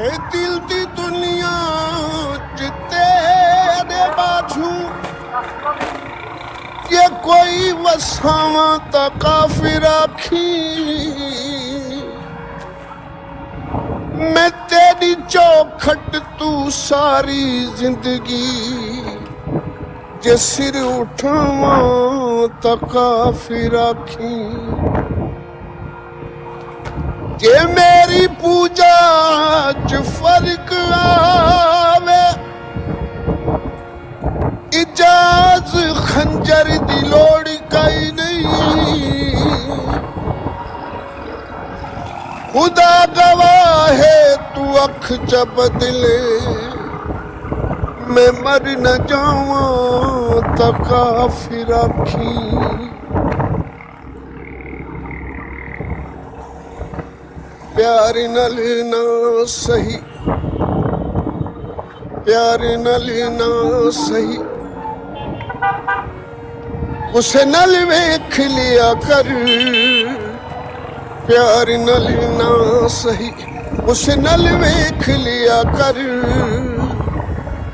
ए दिल दी दुनिया च तेरे बाजू ये कोई वसावा ता काफिर आखी मैं तेरी चौखट तू सारी जिंदगी जे सिर उठावा ता काफिर आखी जे मेरी पूजा च फर्क आवे इजाज खंजर दी लोड़ कई नहीं खुदा गवाह है तू अख च बदले मैं मर न जावा ता काफिर आखी प्यार नल ना सही प्यार नल ना सही उसे नल वेख लिया कर प्यार नल ना सही उसे नल वेख लिया कर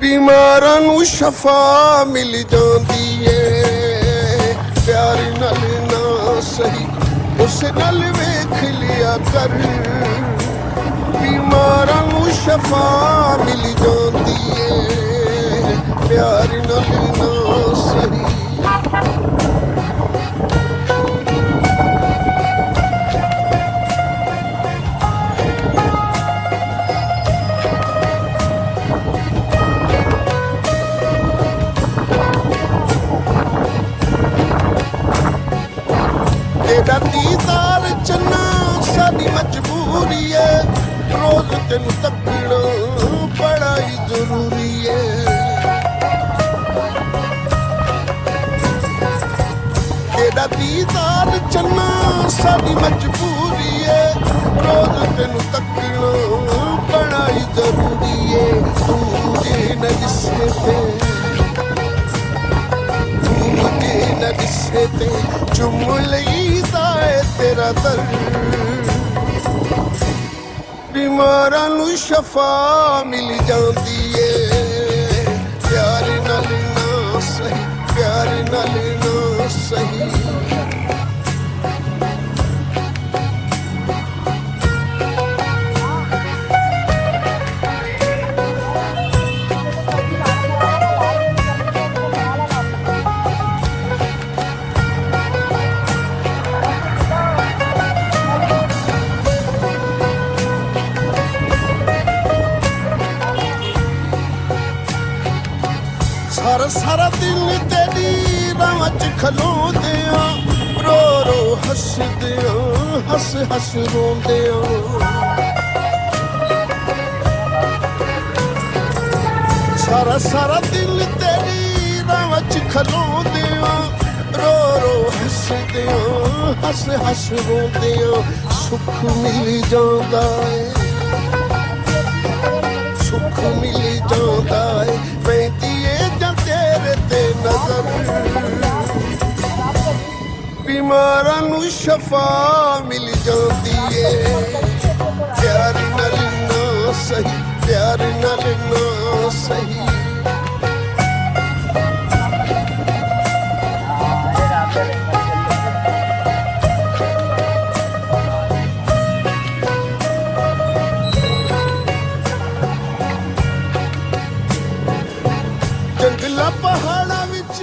बीमारां नू शफा मिल जांदी है प्यार नल ना सही उसे नल वेख लिया कर बीमारां नू शफा मिल जांदी है प्यार नल ना सही तेरा दीदार चन्ना साडी मजबूरी है रोज तेन तकना बड़ा ही जरूरी है तेरा दीदार चन्ना साडी मजबूरी है रोज तेन तकना बड़ा ही जरूरी है तुझे न जिससे ते चुम लईदा है तेरा दर बीमारां नू शफा मिल जांदी है प्यार नाल ना सही प्यार नाल ना सही सारा सारा दिन तेरी राह च खलोंदे रो रो हसदे हस हस रोंदे सारा सारा दिन तेरी राह च खलोंदे रो रो हसदे हस हस रोंदे सुख मिल जांदा है सुख मिल जांदा है पैंदी नजर बीमारां नू शफा मिल जांदी है प्यार नाल ना सही प्यार नाल ना सही जंगला पहाड़ा विच